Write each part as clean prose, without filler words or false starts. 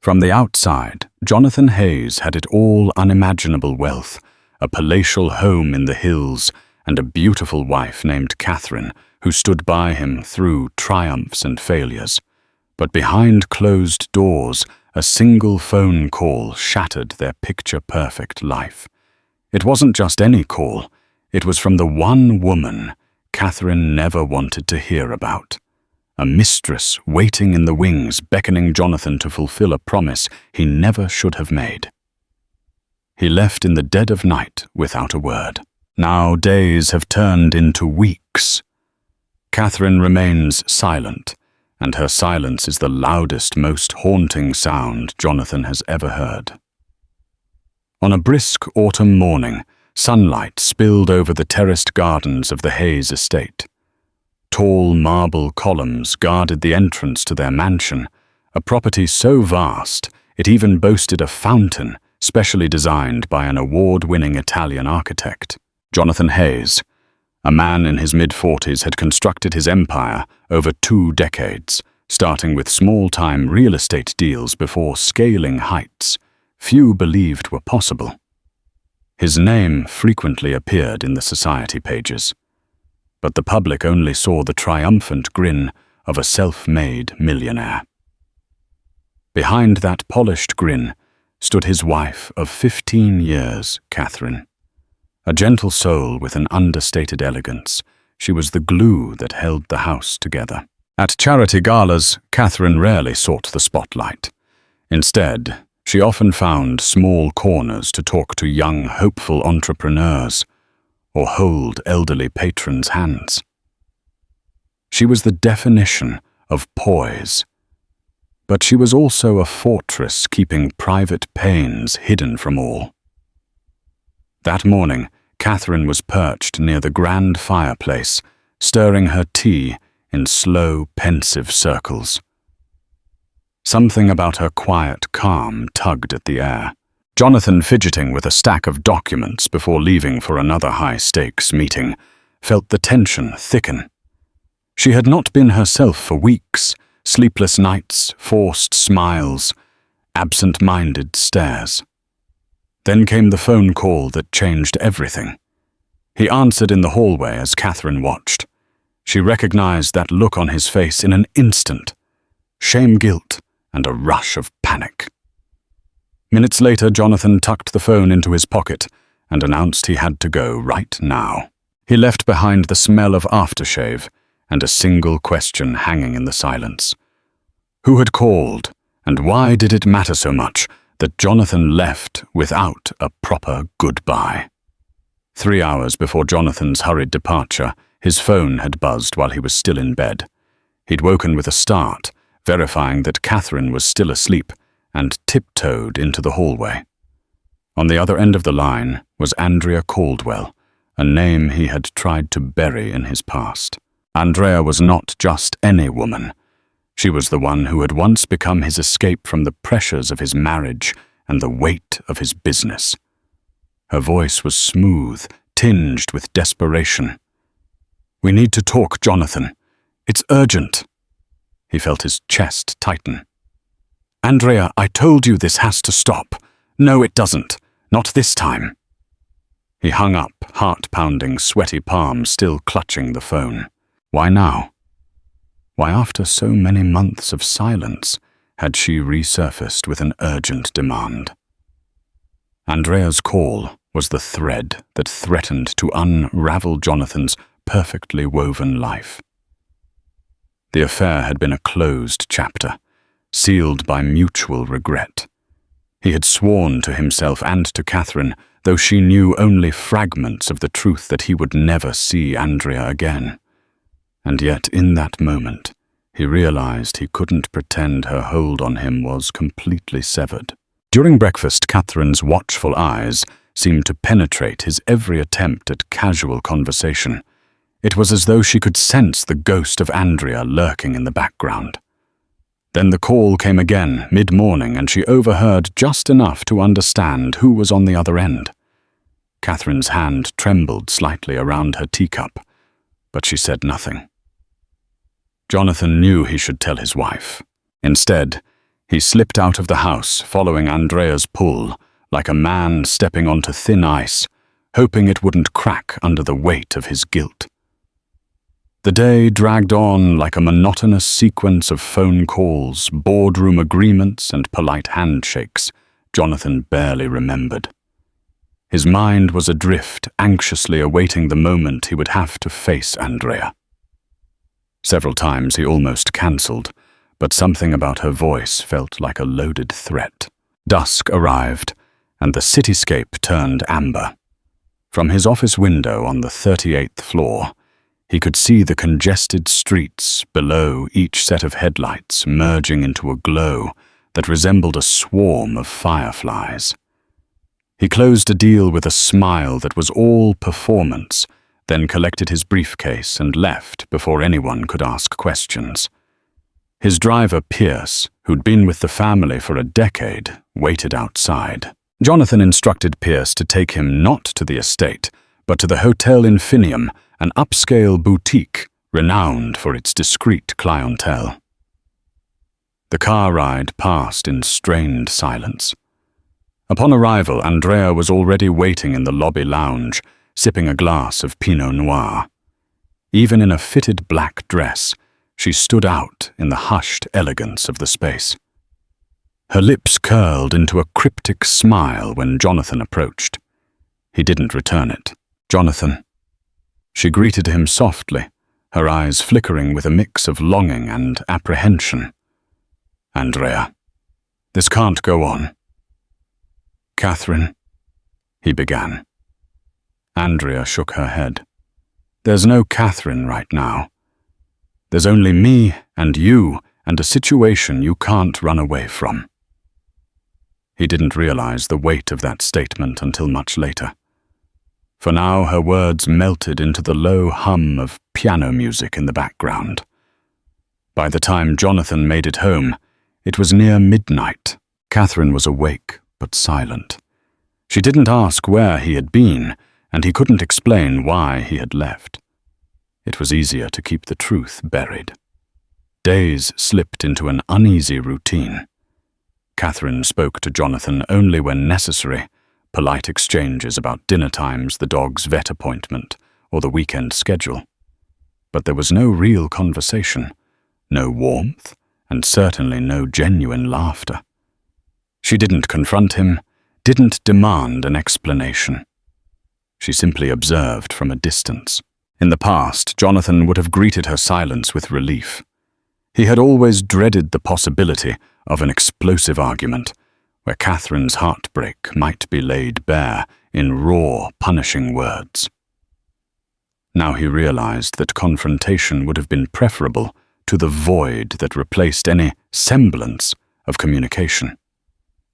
From the outside, Jonathan Hayes had it all unimaginable wealth, a palatial home in the hills, and a beautiful wife named Catherine, who stood by him through triumphs and failures. But behind closed doors, a single phone call shattered their picture-perfect life. It wasn't just any call. It was from the one woman Catherine never wanted to hear about. A mistress waiting in the wings, beckoning Jonathan to fulfill a promise he never should have made. He left in the dead of night without a word. Now days have turned into weeks. Catherine remains silent, and her silence is the loudest, most haunting sound Jonathan has ever heard. On a brisk autumn morning, sunlight spilled over the terraced gardens of the Hayes estate. Tall marble columns guarded the entrance to their mansion, a property so vast it even boasted a fountain specially designed by an award-winning Italian architect. Jonathan Hayes, a man in his mid-40s, had constructed his empire over 2 decades, starting with small-time real estate deals before scaling heights few believed were possible. His name frequently appeared in the society pages, but the public only saw the triumphant grin of a self-made millionaire. Behind that polished grin stood his wife of 15 years, Catherine. A gentle soul with an understated elegance, she was the glue that held the house together. At charity galas, Catherine rarely sought the spotlight. Instead, she often found small corners to talk to young, hopeful entrepreneurs or hold elderly patrons' hands. She was the definition of poise, but she was also a fortress keeping private pains hidden from all. That morning, Catherine was perched near the grand fireplace, stirring her tea in slow, pensive circles. Something about her quiet calm tugged at the air. Jonathan, fidgeting with a stack of documents before leaving for another high-stakes meeting, felt the tension thicken. She had not been herself for weeks, sleepless nights, forced smiles, absent-minded stares. Then came the phone call that changed everything. He answered in the hallway as Catherine watched. She recognized that look on his face in an instant. Shame, guilt, and a rush of panic. Minutes later, Jonathan tucked the phone into his pocket and announced he had to go right now. He left behind the smell of aftershave and a single question hanging in the silence. Who had called, and why did it matter so much that Jonathan left without a proper goodbye? 3 hours before Jonathan's hurried departure, his phone had buzzed while he was still in bed. He'd woken with a start, verifying that Catherine was still asleep, and tiptoed into the hallway. On the other end of the line was Andrea Caldwell, a name he had tried to bury in his past. Andrea was not just any woman. She was the one who had once become his escape from the pressures of his marriage and the weight of his business. Her voice was smooth, tinged with desperation. "We need to talk, Jonathan. It's urgent." He felt his chest tighten. "Andrea, I told you this has to stop." "No, it doesn't. Not this time." He hung up, heart-pounding, sweaty palms still clutching the phone. Why now? Why, after so many months of silence, had she resurfaced with an urgent demand? Andrea's call was the thread that threatened to unravel Jonathan's perfectly woven life. The affair had been a closed chapter, sealed by mutual regret. He had sworn to himself and to Catherine, though she knew only fragments of the truth, that he would never see Andrea again. And yet, in that moment, he realized he couldn't pretend her hold on him was completely severed. During breakfast, Catherine's watchful eyes seemed to penetrate his every attempt at casual conversation. It was as though she could sense the ghost of Andrea lurking in the background. Then the call came again, mid-morning, and she overheard just enough to understand who was on the other end. Catherine's hand trembled slightly around her teacup, but she said nothing. Jonathan knew he should tell his wife. Instead, He slipped out of the house, following Andrea's pull, like a man stepping onto thin ice, hoping it wouldn't crack under the weight of his guilt. The day dragged on like a monotonous sequence of phone calls, boardroom agreements, and polite handshakes Jonathan barely remembered. His mind was adrift, anxiously awaiting the moment he would have to face Andrea. Several times he almost cancelled, but something about her voice felt like a loaded threat. Dusk arrived, and the cityscape turned amber. From his office window on the 38th floor, he could see the congested streets below each set of headlights merging into a glow that resembled a swarm of fireflies. He closed a deal with a smile that was all performance, then collected his briefcase and left before anyone could ask questions. His driver, Pierce, who'd been with the family for a decade, waited outside. Jonathan instructed Pierce to take him not to the estate, but to the Hotel Infinium, an upscale boutique renowned for its discreet clientele. The car ride passed in strained silence. Upon arrival, Andrea was already waiting in the lobby lounge, sipping a glass of Pinot Noir. Even in a fitted black dress, she stood out in the hushed elegance of the space. Her lips curled into a cryptic smile when Jonathan approached. He didn't return it. "Jonathan." She greeted him softly, her eyes flickering with a mix of longing and apprehension. "Andrea, this can't go on." "Catherine," he began. Andrea shook her head. "There's no Catherine right now. There's only me and you and a situation you can't run away from." He didn't realize the weight of that statement until much later. For now, her words melted into the low hum of piano music in the background. By the time Jonathan made it home, it was near midnight. Catherine was awake, but silent. She didn't ask where he had been, and he couldn't explain why he had left. It was easier to keep the truth buried. Days slipped into an uneasy routine. Catherine spoke to Jonathan only when necessary, polite exchanges about dinner times, the dog's vet appointment, or the weekend schedule. But there was no real conversation, no warmth, and certainly no genuine laughter. She didn't confront him, didn't demand an explanation. She simply observed from a distance. In the past, Jonathan would have greeted her silence with relief. He had always dreaded the possibility of an explosive argument, where Catherine's heartbreak might be laid bare in raw, punishing words. Now he realized that confrontation would have been preferable to the void that replaced any semblance of communication.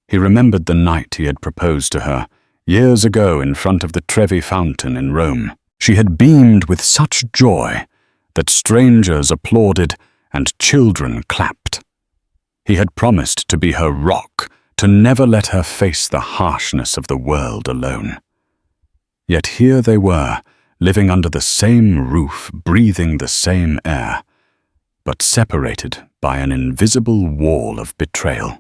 He remembered the night he had proposed to her, years ago in front of the Trevi Fountain in Rome. She had beamed with such joy that strangers applauded and children clapped. He had promised to be her rock, to never let her face the harshness of the world alone. Yet here they were, living under the same roof, breathing the same air, but separated by an invisible wall of betrayal.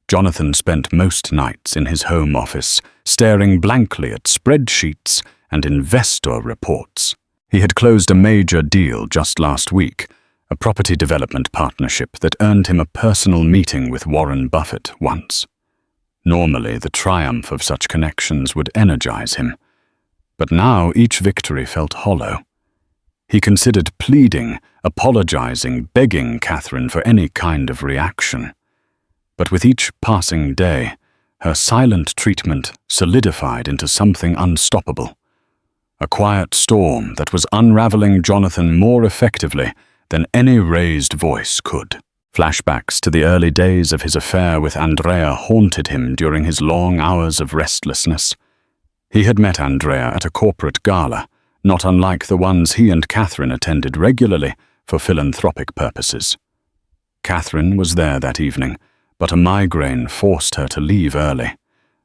Jonathan spent most nights in his home office, staring blankly at spreadsheets and investor reports. He had closed a major deal just last week, a property development partnership that earned him a personal meeting with Warren Buffett once. Normally, the triumph of such connections would energize him, but now each victory felt hollow. He considered pleading, apologizing, begging Catherine for any kind of reaction. But with each passing day, her silent treatment solidified into something unstoppable. A quiet storm that was unraveling Jonathan more effectively than any raised voice could. Flashbacks to the early days of his affair with Andrea haunted him during his long hours of restlessness. He had met Andrea at a corporate gala, not unlike the ones he and Catherine attended regularly for philanthropic purposes. Catherine was there that evening, but a migraine forced her to leave early.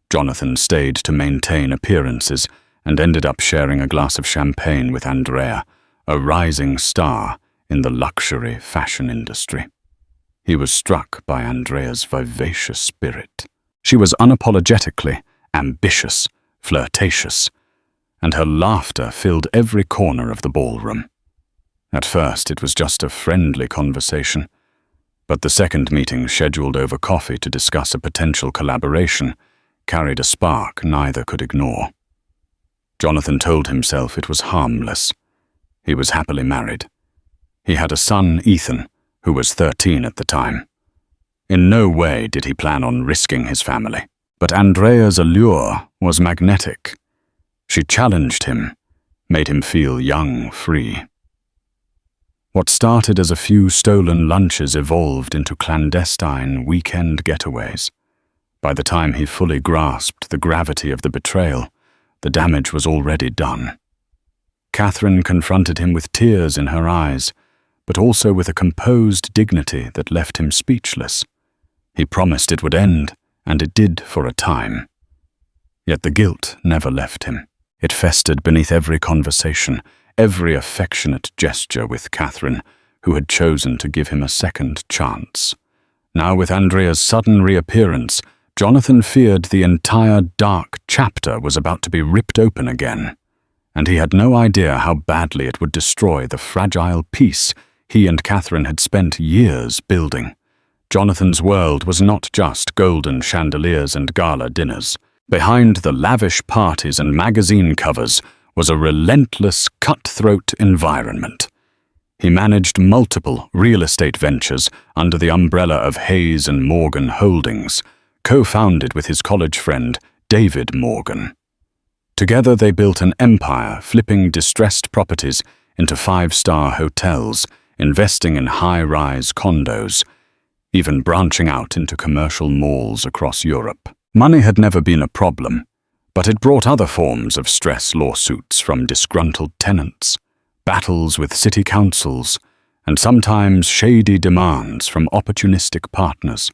Jonathan stayed to maintain appearances and ended up sharing a glass of champagne with Andrea, a rising star in the luxury fashion industry. He was struck by Andrea's vivacious spirit. She was unapologetically ambitious, flirtatious, and her laughter filled every corner of the ballroom. At first, it was just a friendly conversation, but the second meeting, scheduled over coffee to discuss a potential collaboration, carried a spark neither could ignore. Jonathan told himself it was harmless. He was happily married. He had a son, Ethan, who was 13 at the time. In no way did he plan on risking his family. But Andrea's allure was magnetic. She challenged him, made him feel young, free. What started as a few stolen lunches evolved into clandestine weekend getaways. By the time he fully grasped the gravity of the betrayal, the damage was already done. Catherine confronted him with tears in her eyes, but also with a composed dignity that left him speechless. He promised it would end, and it did for a time. Yet the guilt never left him. It festered beneath every conversation, every affectionate gesture with Catherine, who had chosen to give him a second chance. Now, with Andrea's sudden reappearance, Jonathan feared the entire dark chapter was about to be ripped open again, and he had no idea how badly it would destroy the fragile peace he and Catherine had spent years building. Jonathan's world was not just golden chandeliers and gala dinners. Behind the lavish parties and magazine covers was a relentless, cutthroat environment. He managed multiple real estate ventures under the umbrella of Hayes and Morgan Holdings, co-founded with his college friend, David Morgan. Together they built an empire, flipping distressed properties into five-star hotels, investing in high-rise condos, even branching out into commercial malls across Europe. Money had never been a problem, but it brought other forms of stress: lawsuits from disgruntled tenants, battles with city councils, and sometimes shady demands from opportunistic partners.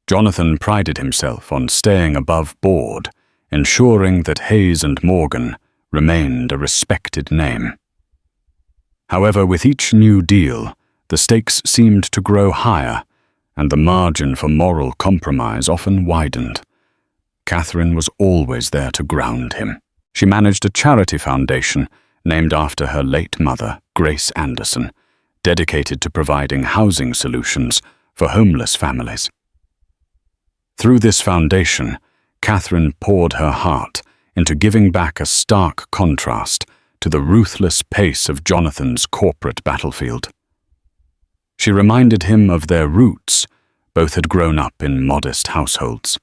Jonathan prided himself on staying above board, ensuring that Hayes and Morgan remained a respected name. However, with each new deal, the stakes seemed to grow higher, and the margin for moral compromise often widened. Catherine was always there to ground him. She managed a charity foundation named after her late mother, Grace Anderson, dedicated to providing housing solutions for homeless families. Through this foundation, Catherine poured her heart into giving back, a stark contrast to the ruthless pace of Jonathan's corporate battlefield. She reminded him of their roots. Both had grown up in modest households.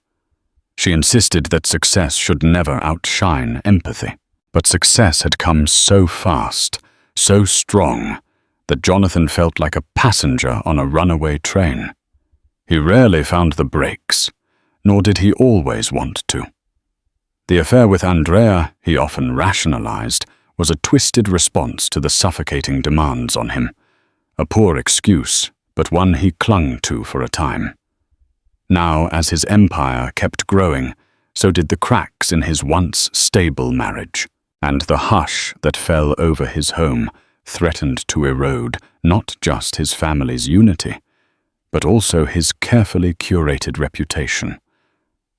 She insisted that success should never outshine empathy. But success had come so fast, so strong, that Jonathan felt like a passenger on a runaway train. He rarely found the brakes, nor did he always want to. The affair with Andrea, he often rationalized, was a twisted response to the suffocating demands on him. A poor excuse, but one he clung to for a time. Now, as his empire kept growing, so did the cracks in his once stable marriage, and the hush that fell over his home threatened to erode not just his family's unity, but also his carefully curated reputation.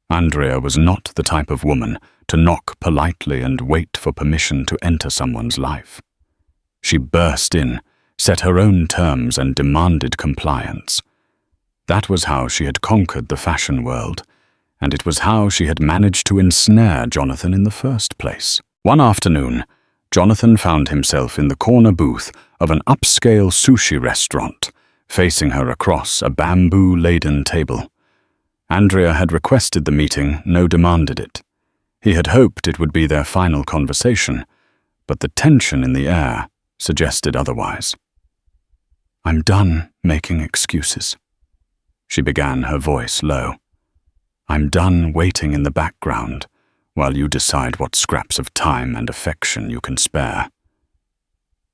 Andrea was not the type of woman to knock politely and wait for permission to enter someone's life. She burst in, set her own terms, and demanded compliance. That was how she had conquered the fashion world, and it was how she had managed to ensnare Jonathan in the first place. One afternoon, Jonathan found himself in the corner booth of an upscale sushi restaurant, facing her across a bamboo-laden table. Andrea had requested the meeting, no demanded it. He had hoped it would be their final conversation, but the tension in the air suggested otherwise. "I'm done making excuses," she began, her voice low. "I'm done waiting in the background while you decide what scraps of time and affection you can spare."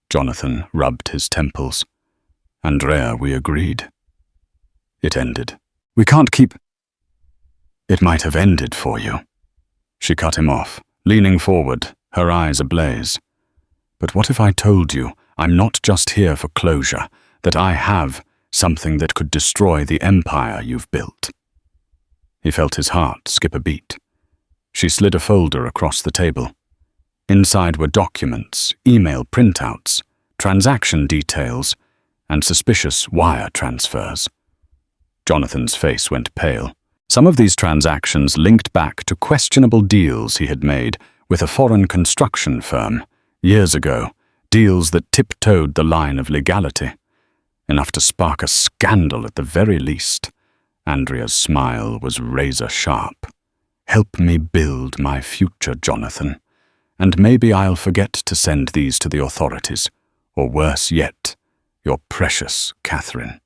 Jonathan rubbed his temples. "Andrea, we agreed." It ended. "We can't keep—" "It might have ended for you." She cut him off, leaning forward, her eyes ablaze. "But what if I told you I'm not just here for closure, that I have something that could destroy the empire you've built. He felt his heart skip a beat. She slid a folder across the table. Inside were documents, email printouts, transaction details, and suspicious wire transfers. Jonathan's face went pale. Some of these transactions linked back to questionable deals he had made with a foreign construction firm years ago, deals that tiptoed the line of legality. Enough to spark a scandal at the very least. Andrea's smile was razor-sharp. Help me build my future, Jonathan, and maybe I'll forget to send these to the authorities, or worse yet, your precious Catherine.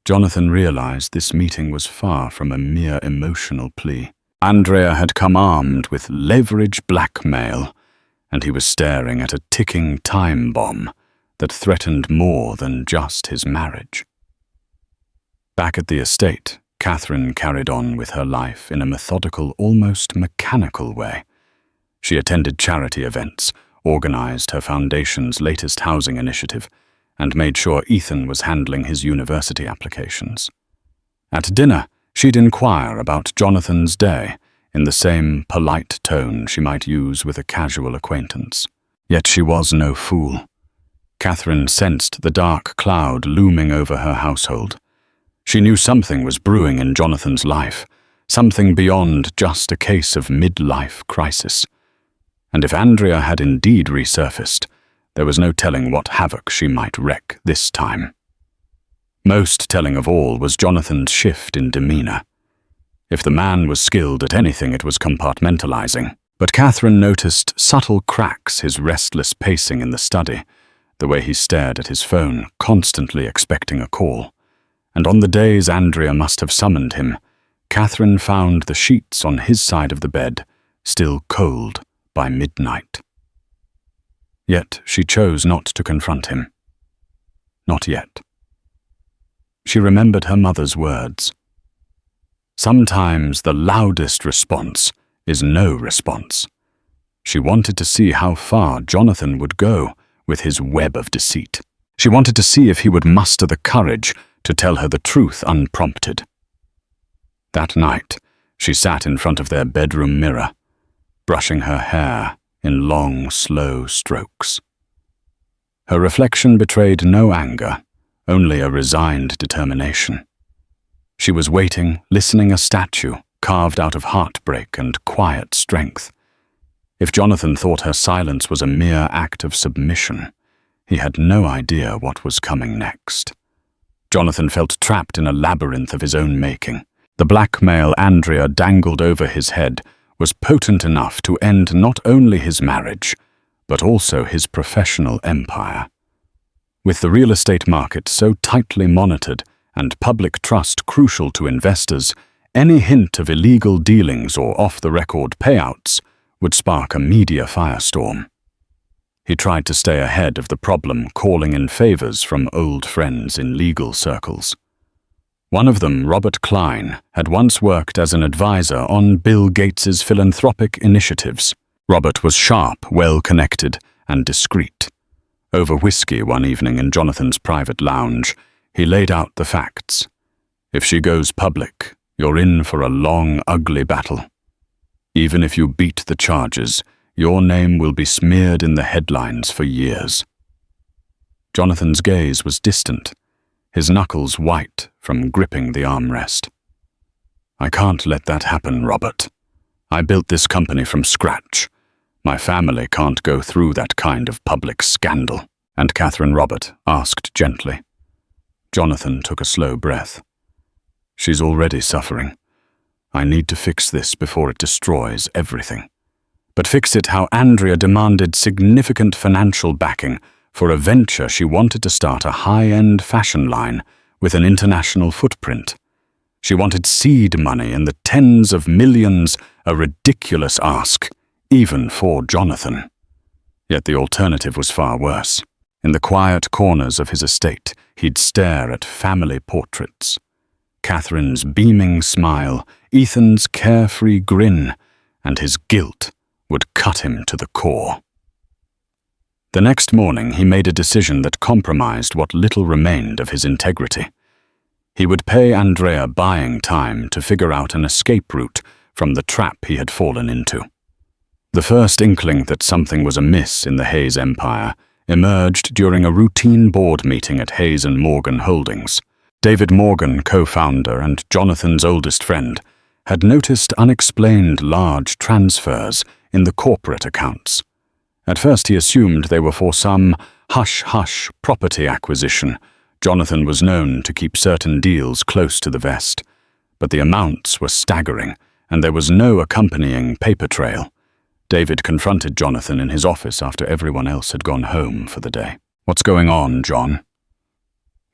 Jonathan realized this meeting was far from a mere emotional plea. Andrea had come armed with leverage blackmail, and he was staring at a ticking time bomb that threatened more than just his marriage. Back at the estate, Catherine carried on with her life in a methodical, almost mechanical way. She attended charity events, organized her foundation's latest housing initiative, and made sure Ethan was handling his university applications. At dinner, she'd inquire about Jonathan's day in the same polite tone she might use with a casual acquaintance. Yet she was no fool. Catherine sensed the dark cloud looming over her household. She knew something was brewing in Jonathan's life, something beyond just a case of midlife crisis. And if Andrea had indeed resurfaced, there was no telling what havoc she might wreak this time. Most telling of all was Jonathan's shift in demeanor. If the man was skilled at anything, it was compartmentalizing. But Catherine noticed subtle cracks, his restless pacing in the study, the way he stared at his phone, constantly expecting a call. And on the days Andrea must have summoned him, Catherine found the sheets on his side of the bed still cold by midnight. Yet she chose not to confront him. Not yet. She remembered her mother's words. Sometimes the loudest response is no response. She wanted to see how far Jonathan would go with his web of deceit. She wanted to see if he would muster the courage to tell her the truth unprompted. That night, she sat in front of their bedroom mirror, brushing her hair in long, slow strokes. Her reflection betrayed no anger, only a resigned determination. She was waiting, listening, a statue carved out of heartbreak and quiet strength. If Jonathan thought her silence was a mere act of submission, he had no idea what was coming next. Jonathan felt trapped in a labyrinth of his own making. The blackmail Andrea dangled over his head was potent enough to end not only his marriage, but also his professional empire. With the real estate market so tightly monitored and public trust crucial to investors, any hint of illegal dealings or off-the-record payouts would spark a media firestorm. He tried to stay ahead of the problem, calling in favors from old friends in legal circles. One of them, Robert Klein, had once worked as an advisor on Bill Gates's philanthropic initiatives. Robert was sharp, well-connected, and discreet. Over whiskey one evening in Jonathan's private lounge, he laid out the facts. If she goes public, you're in for a long, ugly battle. Even if you beat the charges, your name will be smeared in the headlines for years. Jonathan's gaze was distant, his knuckles white from gripping the armrest. I can't let that happen, Robert. I built this company from scratch. My family can't go through that kind of public scandal. And Catherine Robert asked gently. Jonathan took a slow breath. She's already suffering. I need to fix this before it destroys everything. But fix it how Andrea demanded significant financial backing for a venture she wanted to start, a high-end fashion line with an international footprint. She wanted seed money in the tens of millions, a ridiculous ask, even for Jonathan. Yet the alternative was far worse. In the quiet corners of his estate, he'd stare at family portraits. Catherine's beaming smile, Ethan's carefree grin, and his guilt would cut him to the core. The next morning, he made a decision that compromised what little remained of his integrity. He would pay Andrea buying time to figure out an escape route from the trap he had fallen into. The first inkling that something was amiss in the Hayes empire emerged during a routine board meeting at Hayes & Morgan Holdings. David Morgan, co-founder and Jonathan's oldest friend, had noticed unexplained large transfers in the corporate accounts. At first he assumed they were for some hush-hush property acquisition. Jonathan was known to keep certain deals close to the vest, but the amounts were staggering, and there was no accompanying paper trail. David confronted Jonathan in his office after everyone else had gone home for the day. "What's going on, John?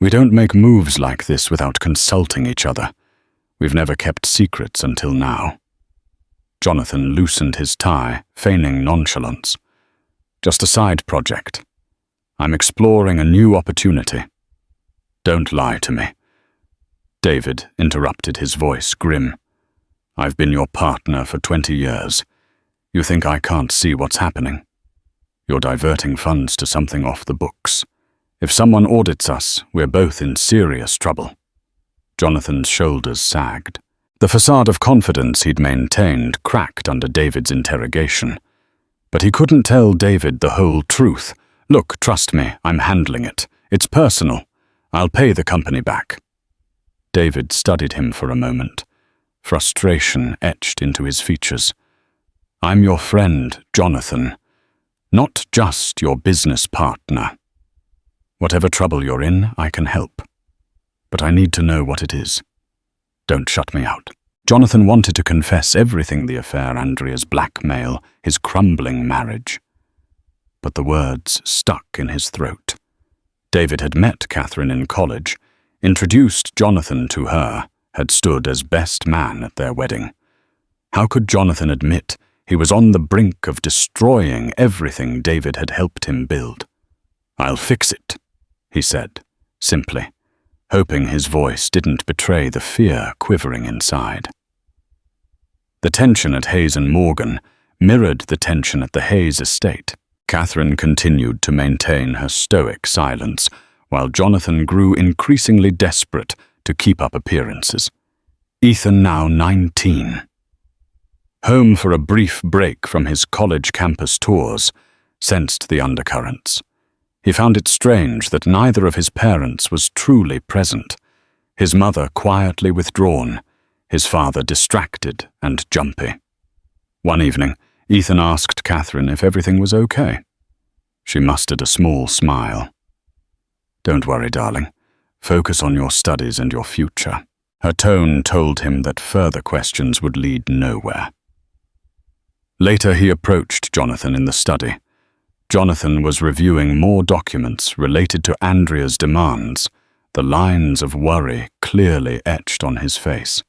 We don't make moves like this without consulting each other. We've never kept secrets until now." Jonathan loosened his tie, feigning nonchalance. "Just a side project. I'm exploring a new opportunity." "Don't lie to me." David interrupted, his voice grim. "I've been your partner for 20 years. You think I can't see what's happening? You're diverting funds to something off the books. If someone audits us, we're both in serious trouble." Jonathan's shoulders sagged. The facade of confidence he'd maintained cracked under David's interrogation. But he couldn't tell David the whole truth. "Look, trust me, I'm handling it. It's personal. I'll pay the company back." David studied him for a moment. Frustration etched into his features. "I'm your friend, Jonathan, not just your business partner. Whatever trouble you're in, I can help. But I need to know what it is. Don't shut me out." Jonathan wanted to confess everything: the affair, Andrea's blackmail, his crumbling marriage. But the words stuck in his throat. David had met Catherine in college, introduced Jonathan to her, had stood as best man at their wedding. How could Jonathan admit he was on the brink of destroying everything David had helped him build? "I'll fix it," he said, simply, hoping his voice didn't betray the fear quivering inside. The tension at Hayes & Morgan mirrored the tension at the Hayes estate. Catherine continued to maintain her stoic silence, while Jonathan grew increasingly desperate to keep up appearances. Ethan, now 19. Home for a brief break from his college campus tours, sensed the undercurrents. He found it strange that neither of his parents was truly present. His mother quietly withdrawn, his father distracted and jumpy. One evening, Ethan asked Catherine if everything was okay. She mustered a small smile. "Don't worry, darling. Focus on your studies and your future." Her tone told him that further questions would lead nowhere. Later, he approached Jonathan in the study. Jonathan was reviewing more documents related to Andrea's demands, the lines of worry clearly etched on his face.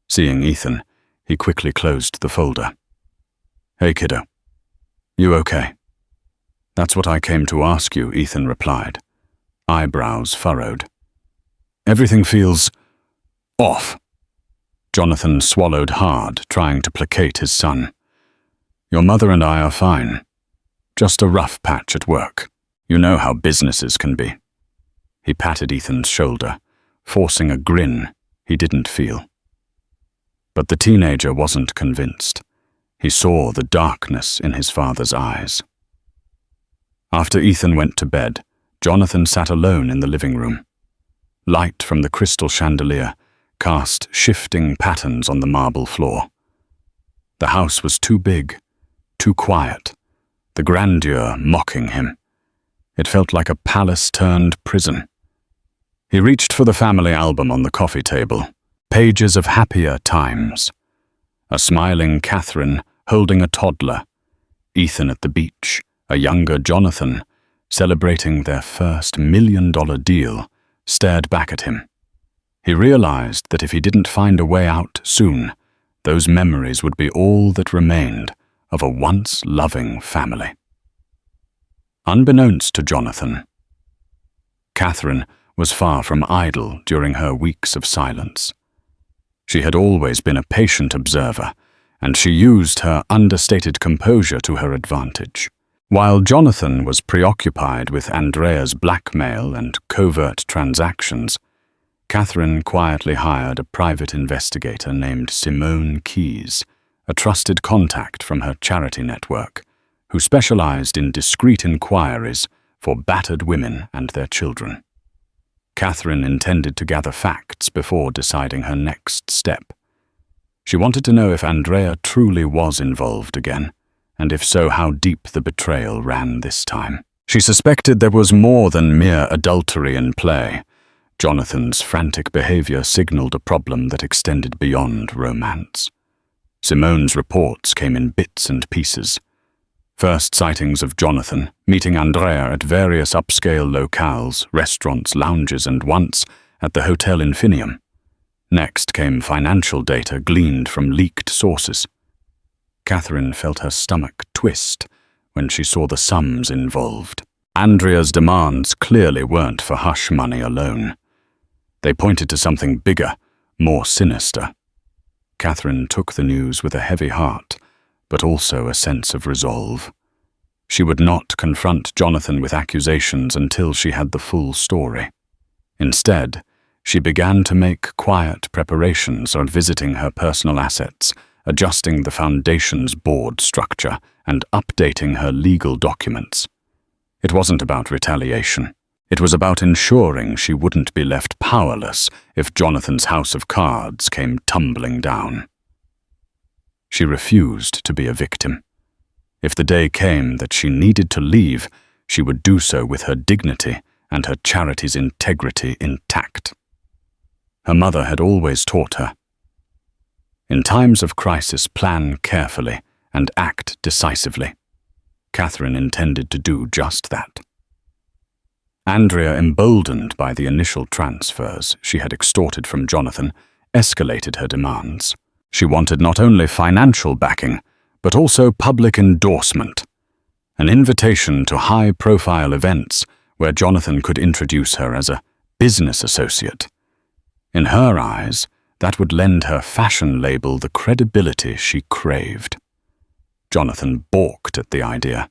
Seeing Ethan, he quickly closed the folder. "Hey, kiddo. You okay?" "That's what I came to ask you," Ethan replied, eyebrows furrowed. "Everything feels off." Jonathan swallowed hard, trying to placate his son. "Your mother and I are fine. Just a rough patch at work. You know how businesses can be." He patted Ethan's shoulder, forcing a grin he didn't feel. But the teenager wasn't convinced. He saw the darkness in his father's eyes. After Ethan went to bed, Jonathan sat alone in the living room. Light from the crystal chandelier cast shifting patterns on the marble floor. The house was too big, too quiet, the grandeur mocking him. It felt like a palace-turned-prison. He reached for the family album on the coffee table, pages of happier times. A smiling Catherine holding a toddler, Ethan at the beach, a younger Jonathan, celebrating their first $1 million deal, stared back at him. He realized that if he didn't find a way out soon, those memories would be all that remained of a once loving family. Unbeknownst to Jonathan, Catherine was far from idle during her weeks of silence. She had always been a patient observer, and she used her understated composure to her advantage. While Jonathan was preoccupied with Andrea's blackmail and covert transactions, Catherine quietly hired a private investigator named Simone Keyes, a trusted contact from her charity network, who specialized in discreet inquiries for battered women and their children. Catherine intended to gather facts before deciding her next step. She wanted to know if Andrea truly was involved again, and if so, how deep the betrayal ran this time. She suspected there was more than mere adultery in play. Jonathan's frantic behavior signaled a problem that extended beyond romance. Simone's reports came in bits and pieces. First sightings of Jonathan, meeting Andrea at various upscale locales, restaurants, lounges, and once at the Hotel Infinium. Next came financial data gleaned from leaked sources. Catherine felt her stomach twist when she saw the sums involved. Andrea's demands clearly weren't for hush money alone. They pointed to something bigger, more sinister. Catherine took the news with a heavy heart, but also a sense of resolve. She would not confront Jonathan with accusations until she had the full story. Instead, she began to make quiet preparations on visiting her personal assets, adjusting the foundation's board structure, and updating her legal documents. It wasn't about retaliation. It was about ensuring she wouldn't be left powerless if Jonathan's house of cards came tumbling down. She refused to be a victim. If the day came that she needed to leave, she would do so with her dignity and her charity's integrity intact. Her mother had always taught her, in times of crisis, plan carefully and act decisively. Catherine intended to do just that. Andrea, emboldened by the initial transfers she had extorted from Jonathan, escalated her demands. She wanted not only financial backing, but also public endorsement, an invitation to high-profile events where Jonathan could introduce her as a business associate. In her eyes, that would lend her fashion label the credibility she craved. Jonathan balked at the idea.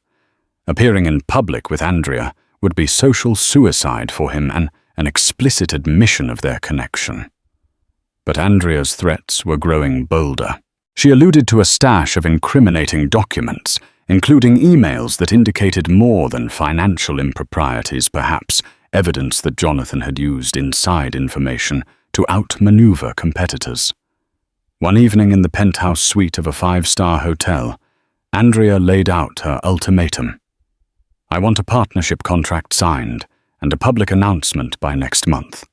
Appearing in public with Andrea would be social suicide for him and an explicit admission of their connection. But Andrea's threats were growing bolder. She alluded to a stash of incriminating documents, including emails that indicated more than financial improprieties, perhaps evidence that Jonathan had used inside information to outmaneuver competitors. One evening in the penthouse suite of a 5-star hotel, Andrea laid out her ultimatum. I want a partnership contract signed and a public announcement by next month.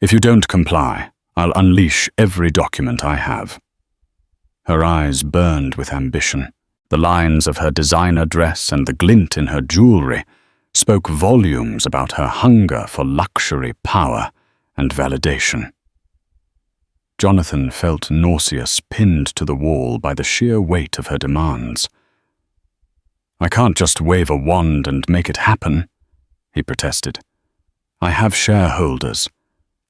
If you don't comply, I'll unleash every document I have. Her eyes burned with ambition. The lines of her designer dress and the glint in her jewelry spoke volumes about her hunger for luxury, power, and validation. Jonathan felt nauseous, pinned to the wall by the sheer weight of her demands. I can't just wave a wand and make it happen, he protested. I have shareholders.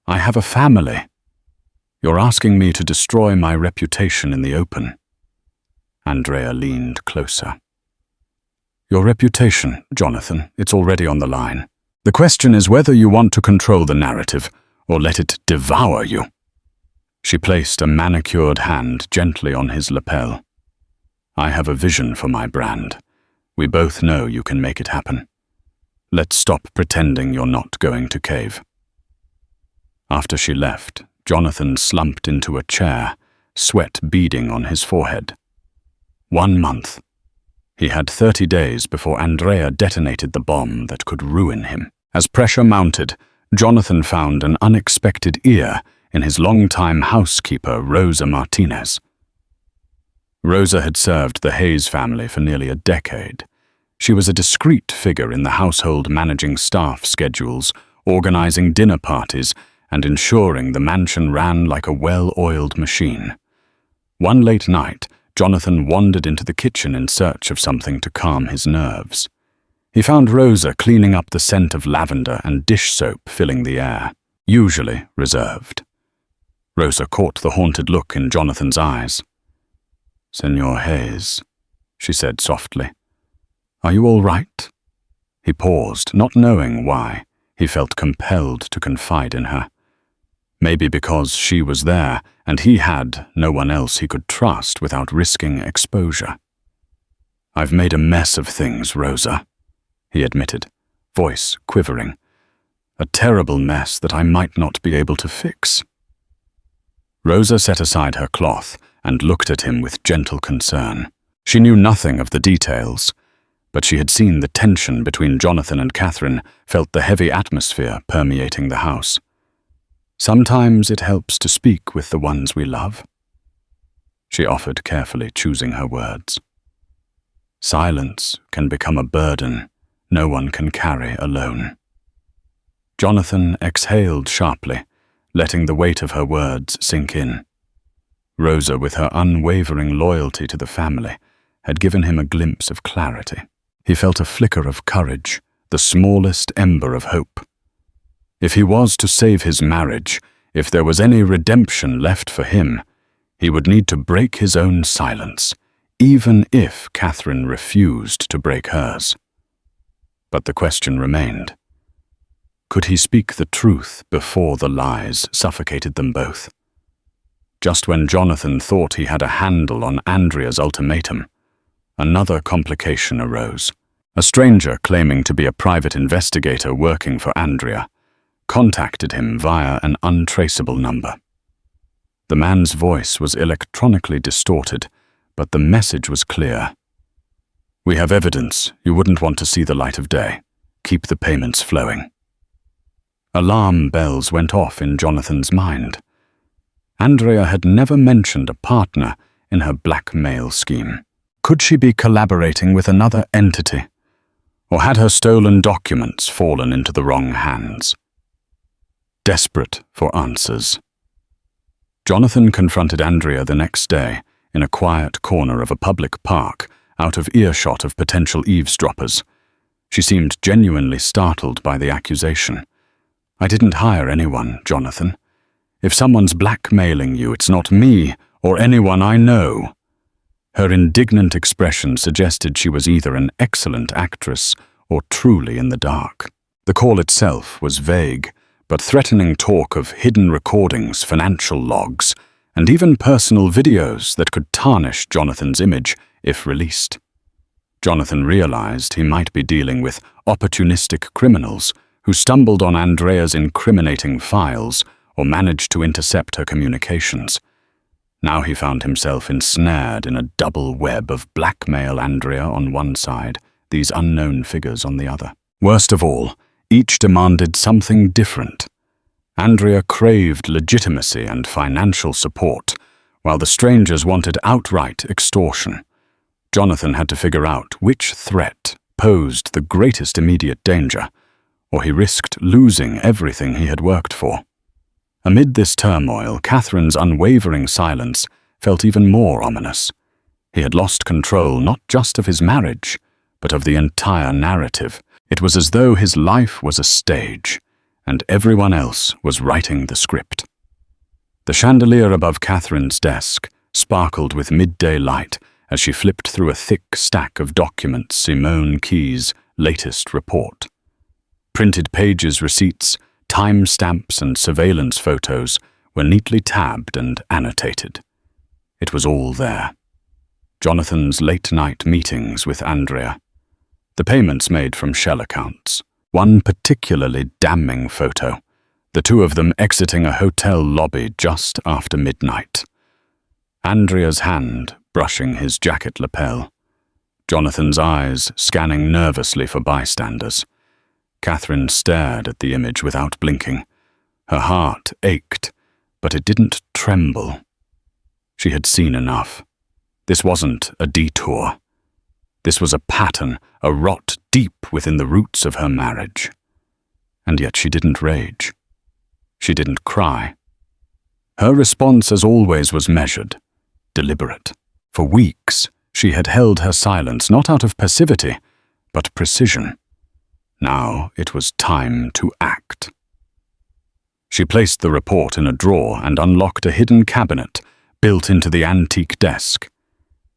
I have a family. You're asking me to destroy my reputation in the open. Andrea leaned closer. Your reputation, Jonathan, it's already on the line. The question is whether you want to control the narrative or let it devour you. She placed a manicured hand gently on his lapel. I have a vision for my brand. We both know you can make it happen. Let's stop pretending you're not going to cave. After she left, Jonathan slumped into a chair, sweat beading on his forehead. 1 month. He had 30 days before Andrea detonated the bomb that could ruin him. As pressure mounted, Jonathan found an unexpected ear in his longtime housekeeper, Rosa Martinez. Rosa had served the Hayes family for nearly a decade. She was a discreet figure in the household, managing staff schedules, organizing dinner parties, and ensuring the mansion ran like a well-oiled machine. One late night, Jonathan wandered into the kitchen in search of something to calm his nerves. He found Rosa cleaning up the scent of lavender and dish soap filling the air, usually reserved. Rosa caught the haunted look in Jonathan's eyes. Senor Hayes, she said softly, "Are you all right?" He paused, not knowing why. He felt compelled to confide in her. Maybe because she was there, and he had no one else he could trust without risking exposure. "I've made a mess of things, Rosa," he admitted, voice quivering. "A terrible mess that I might not be able to fix." Rosa set aside her cloth and looked at him with gentle concern. She knew nothing of the details, but she had seen the tension between Jonathan and Catherine, felt the heavy atmosphere permeating the house. "Sometimes it helps to speak with the ones we love," she offered, carefully choosing her words. "Silence can become a burden no one can carry alone." Jonathan exhaled sharply, letting the weight of her words sink in. Rosa, with her unwavering loyalty to the family, had given him a glimpse of clarity. He felt a flicker of courage, the smallest ember of hope. If he was to save his marriage, if there was any redemption left for him, he would need to break his own silence, even if Catherine refused to break hers. But the question remained. Could he speak the truth before the lies suffocated them both? Just when Jonathan thought he had a handle on Andrea's ultimatum, another complication arose. A stranger claiming to be a private investigator working for Andrea contacted him via an untraceable number. The man's voice was electronically distorted, but the message was clear. "We have evidence you wouldn't want to see the light of day. Keep the payments flowing." Alarm bells went off in Jonathan's mind. Andrea had never mentioned a partner in her blackmail scheme. Could she be collaborating with another entity? Or had her stolen documents fallen into the wrong hands? Desperate for answers, Jonathan confronted Andrea the next day in a quiet corner of a public park, out of earshot of potential eavesdroppers. She seemed genuinely startled by the accusation. "I didn't hire anyone, Jonathan. If someone's blackmailing you, it's not me or anyone I know." Her indignant expression suggested she was either an excellent actress or truly in the dark. The call itself was vague, but threatening talk of hidden recordings, financial logs, and even personal videos that could tarnish Jonathan's image if released. Jonathan realized he might be dealing with opportunistic criminals who stumbled on Andrea's incriminating files or managed to intercept her communications. Now he found himself ensnared in a double web of blackmail Andrea on one side, these unknown figures on the other. Worst of all, each demanded something different. Andrea craved legitimacy and financial support, while the strangers wanted outright extortion. Jonathan had to figure out which threat posed the greatest immediate danger, or he risked losing everything he had worked for. Amid this turmoil, Catherine's unwavering silence felt even more ominous. He had lost control not just of his marriage, but of the entire narrative. It was as though his life was a stage, and everyone else was writing the script. The chandelier above Catherine's desk sparkled with midday light as she flipped through a thick stack of documents, Simone Key's latest report. Printed pages, receipts, timestamps, and surveillance photos were neatly tabbed and annotated. It was all there. Jonathan's late-night meetings with Andrea, the payments made from shell accounts, one particularly damning photo, the two of them exiting a hotel lobby just after midnight. Andrea's hand brushing his jacket lapel, Jonathan's eyes scanning nervously for bystanders. Catherine stared at the image without blinking. Her heart ached, but it didn't tremble. She had seen enough. This wasn't a detour. This was a pattern, a rot deep within the roots of her marriage. And yet she didn't rage. She didn't cry. Her response, as always, was measured, deliberate. For weeks, she had held her silence not out of passivity, but precision. Now it was time to act. She placed the report in a drawer and unlocked a hidden cabinet built into the antique desk.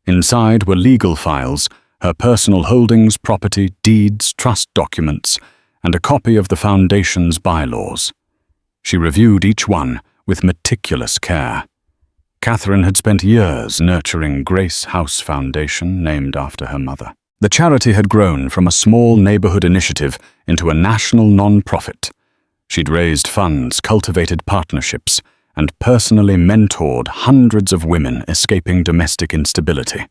Inside were legal files, her personal holdings, property, deeds, trust documents, and a copy of the foundation's bylaws. She reviewed each one with meticulous care. Catherine had spent years nurturing Grace House Foundation, named after her mother. The charity had grown from a small neighborhood initiative into a national non-profit. She'd raised funds, cultivated partnerships, and personally mentored hundreds of women escaping domestic instability.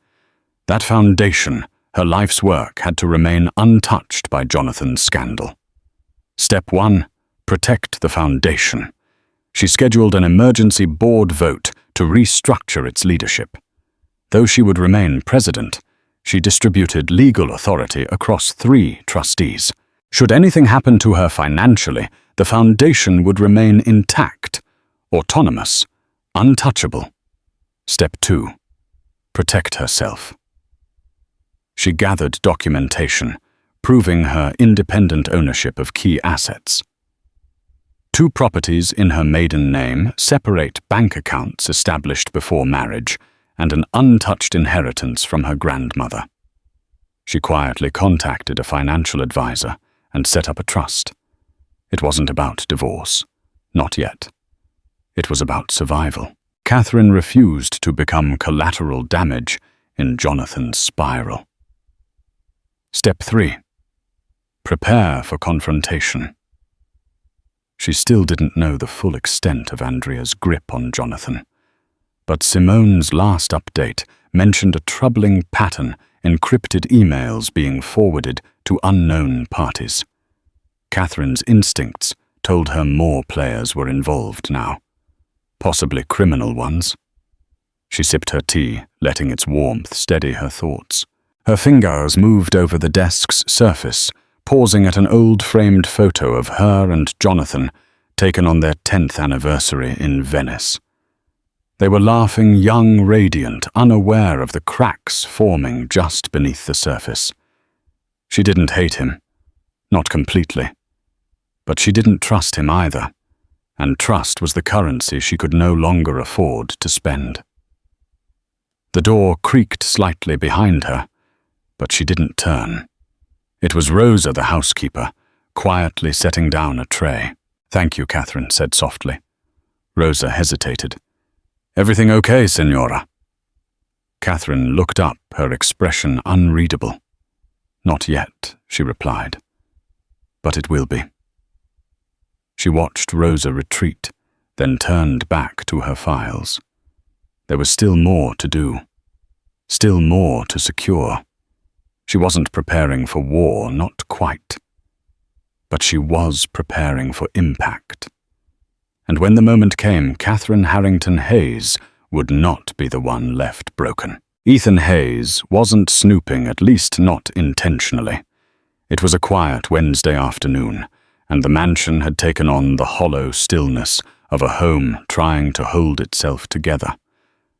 That foundation, her life's work, had to remain untouched by Jonathan's scandal. Step 1. Protect the foundation. She scheduled an emergency board vote to restructure its leadership. Though she would remain president, she distributed legal authority across 3 trustees. Should anything happen to her financially, the foundation would remain intact, autonomous, untouchable. Step 2. Protect herself. She gathered documentation, proving her independent ownership of key assets. 2 properties in her maiden name, separate bank accounts established before marriage, and an untouched inheritance from her grandmother. She quietly contacted a financial advisor and set up a trust. It wasn't about divorce. Not yet. It was about survival. Catherine refused to become collateral damage in Jonathan's spiral. Step 3. Prepare for confrontation. She still didn't know the full extent of Andrea's grip on Jonathan, but Simone's last update mentioned a troubling pattern in encrypted emails being forwarded to unknown parties. Catherine's instincts told her more players were involved now, possibly criminal ones. She sipped her tea, letting its warmth steady her thoughts. Her fingers moved over the desk's surface, pausing at an old framed photo of her and Jonathan, taken on their 10th anniversary in Venice. They were laughing, young, radiant, unaware of the cracks forming just beneath the surface. She didn't hate him, not completely. But she didn't trust him either, and trust was the currency she could no longer afford to spend. The door creaked slightly behind her, but she didn't turn. It was Rosa, the housekeeper, quietly setting down a tray. "Thank you," Catherine said softly. Rosa hesitated. "Everything okay, Signora?" Catherine looked up, her expression unreadable. "Not yet," she replied. "But it will be." She watched Rosa retreat, then turned back to her files. There was still more to do, still more to secure. She wasn't preparing for war, not quite. But she was preparing for impact. And when the moment came, Catherine Harrington Hayes would not be the one left broken. Ethan Hayes wasn't snooping, at least not intentionally. It was a quiet Wednesday afternoon, and the mansion had taken on the hollow stillness of a home trying to hold itself together.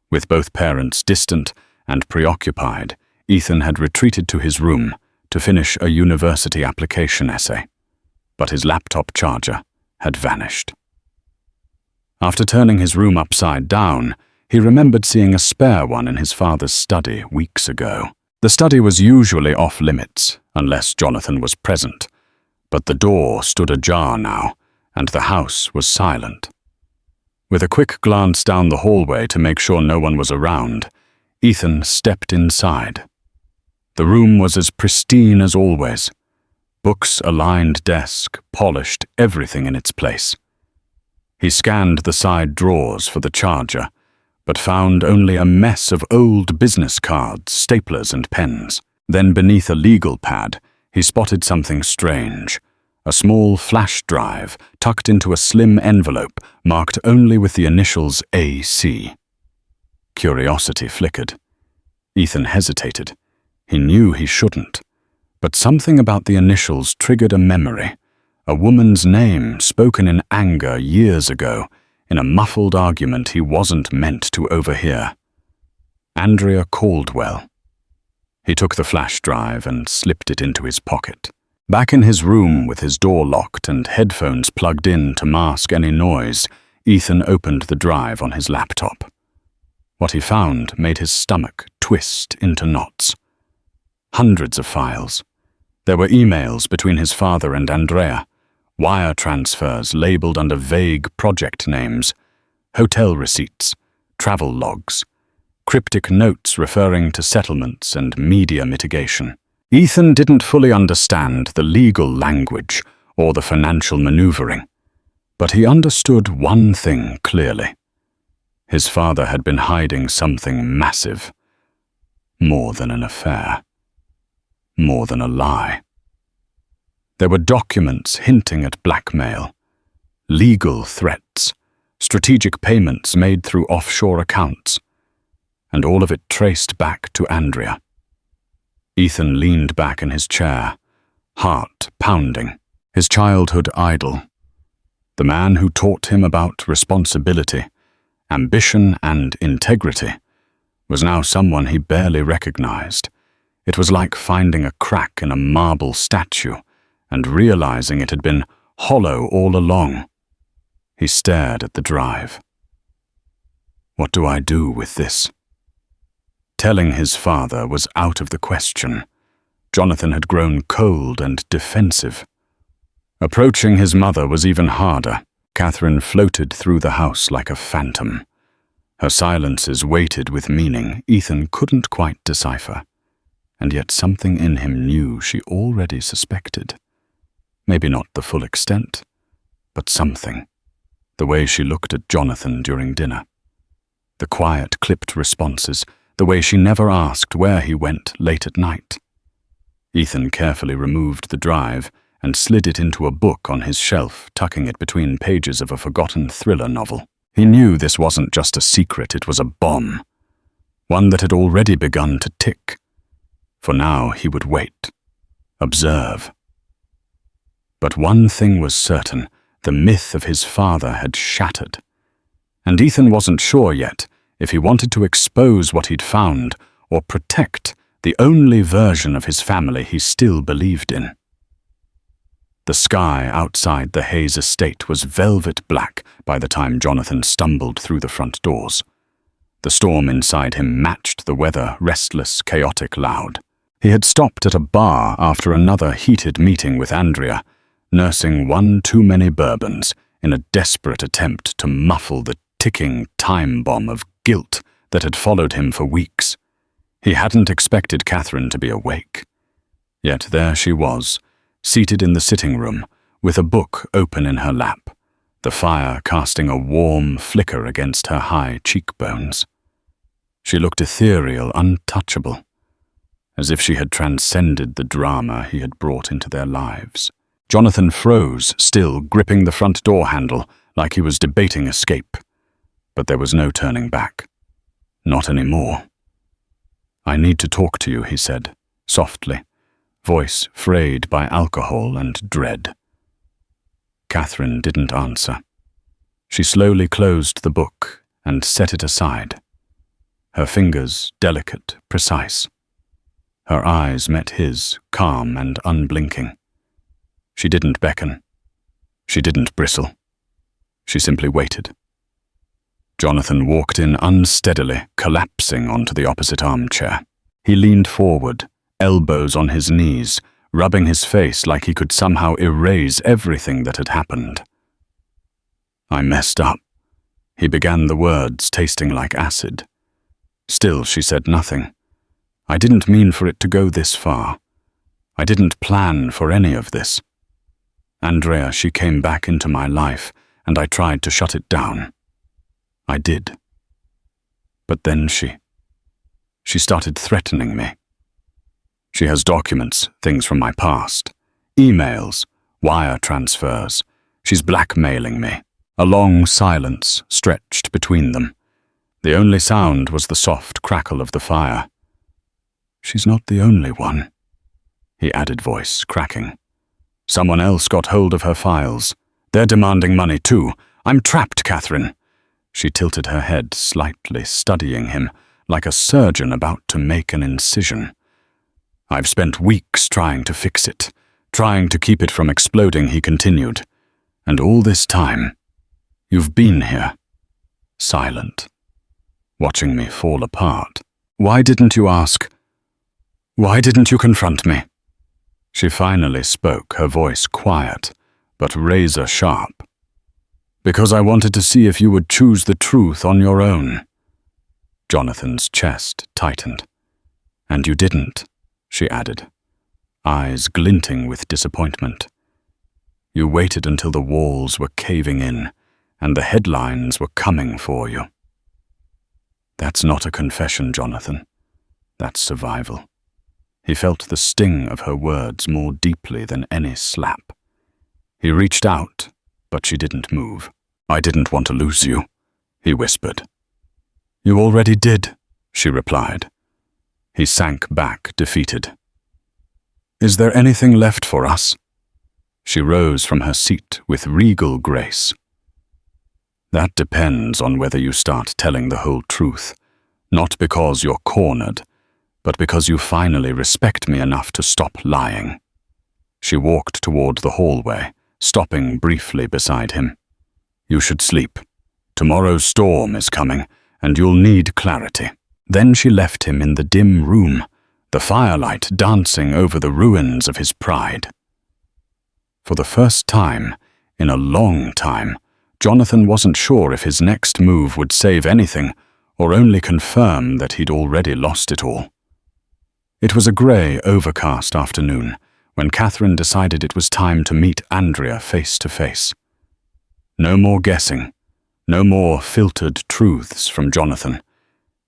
With both parents distant and preoccupied, Ethan had retreated to his room to finish a university application essay, but his laptop charger had vanished. After turning his room upside down, he remembered seeing a spare one in his father's study weeks ago. The study was usually off-limits, unless Jonathan was present, but the door stood ajar now, and the house was silent. With a quick glance down the hallway to make sure no one was around, Ethan stepped inside. The room was as pristine as always. Books, a lined desk, polished, everything in its place. He scanned the side drawers for the charger, but found only a mess of old business cards, staplers, and pens. Then beneath a legal pad, he spotted something strange. A small flash drive tucked into a slim envelope marked only with the initials AC. Curiosity flickered. Ethan hesitated. He knew he shouldn't, but something about the initials triggered a memory, a woman's name spoken in anger years ago, in a muffled argument he wasn't meant to overhear. Andrea Caldwell. He took the flash drive and slipped it into his pocket. Back in his room with his door locked and headphones plugged in to mask any noise, Ethan opened the drive on his laptop. What he found made his stomach twist into knots. hundreds of files. There were emails between his father and Andrea, wire transfers labeled under vague project names, hotel receipts, travel logs, cryptic notes referring to settlements and media mitigation. Ethan didn't fully understand the legal language or the financial maneuvering, but he understood one thing clearly. His father had been hiding something massive. More than an affair. More than a lie. There were documents hinting at blackmail, legal threats, strategic payments made through offshore accounts, and all of it traced back to Andrea. Ethan leaned back in his chair, heart pounding, his childhood idol. The man who taught him about responsibility, ambition, and integrity was now someone he barely recognized. It was like finding a crack in a marble statue and realizing it had been hollow all along. He stared at the drive. What do I do with this? Telling his father was out of the question. Jonathan had grown cold and defensive. Approaching his mother was even harder. Catherine floated through the house like a phantom. Her silences weighted with meaning Ethan couldn't quite decipher, and yet something in him knew she already suspected. Maybe not the full extent, but something. The way she looked at Jonathan during dinner. The quiet, clipped responses, the way she never asked where he went late at night. Ethan carefully removed the drive and slid it into a book on his shelf, tucking it between pages of a forgotten thriller novel. He knew this wasn't just a secret, it was a bomb. One that had already begun to tick. For now he would wait. Observe. But one thing was certain, the myth of his father had shattered. And Ethan wasn't sure yet if he wanted to expose what he'd found or protect the only version of his family he still believed in. The sky outside the Hayes estate was velvet black by the time Jonathan stumbled through the front doors. The storm inside him matched the weather, restless, chaotic, loud. He had stopped at a bar after another heated meeting with Andrea, nursing one too many bourbons in a desperate attempt to muffle the ticking time bomb of guilt that had followed him for weeks. He hadn't expected Catherine to be awake. Yet there she was, seated in the sitting room, with a book open in her lap, the fire casting a warm flicker against her high cheekbones. She looked ethereal, untouchable, as if she had transcended the drama he had brought into their lives. Jonathan froze, still gripping the front door handle like he was debating escape. But there was no turning back. Not anymore. "I need to talk to you," he said, softly, voice frayed by alcohol and dread. Catherine didn't answer. She slowly closed the book and set it aside. Her fingers delicate, precise. Her eyes met his, calm and unblinking. She didn't beckon. She didn't bristle. She simply waited. Jonathan walked in unsteadily, collapsing onto the opposite armchair. He leaned forward, elbows on his knees, rubbing his face like he could somehow erase everything that had happened. "I messed up." He began the words, tasting like acid. Still, she said nothing. "I didn't mean for it to go this far. I didn't plan for any of this. Andrea, she came back into my life, and I tried to shut it down. I did. But then she started threatening me. She has documents, things from my past, emails, wire transfers. She's blackmailing me." A long silence stretched between them. The only sound was the soft crackle of the fire. "She's not the only one," he added, voice cracking. "Someone else got hold of her files. They're demanding money too. I'm trapped, Catherine." She tilted her head slightly, studying him, like a surgeon about to make an incision. "I've spent weeks trying to fix it, trying to keep it from exploding," he continued. "And all this time, you've been here, silent, watching me fall apart. Why didn't you ask, Why didn't you confront me? She finally spoke, her voice quiet, but razor sharp. Because I wanted to see if you would choose the truth on your own. Jonathan's chest tightened. And you didn't, she added, eyes glinting with disappointment. You waited until the walls were caving in, and the headlines were coming for you. That's not a confession, Jonathan. That's survival. He felt the sting of her words more deeply than any slap. He reached out, but she didn't move. I didn't want to lose you, he whispered. You already did, she replied. He sank back, defeated. Is there anything left for us? She rose from her seat with regal grace. That depends on whether you start telling the whole truth, not because you're cornered, but because you finally respect me enough to stop lying. She walked toward the hallway, stopping briefly beside him. You should sleep. Tomorrow's storm is coming, and you'll need clarity. Then she left him in the dim room, the firelight dancing over the ruins of his pride. For the first time, in a long time, Jonathan wasn't sure if his next move would save anything or only confirm that he'd already lost it all. It was a grey, overcast afternoon when Catherine decided it was time to meet Andrea face to face. No more guessing, no more filtered truths from Jonathan.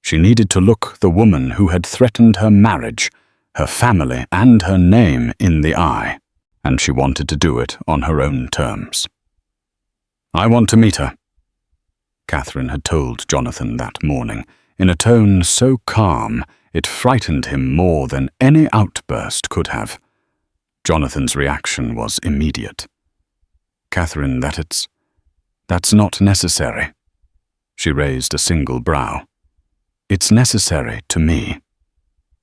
She needed to look the woman who had threatened her marriage, her family, and her name in the eye, and she wanted to do it on her own terms. I want to meet her, Catherine had told Jonathan that morning, in a tone so calm it frightened him more than any outburst could have. Jonathan's reaction was immediate. Catherine, that's not necessary. She raised a single brow. It's necessary to me.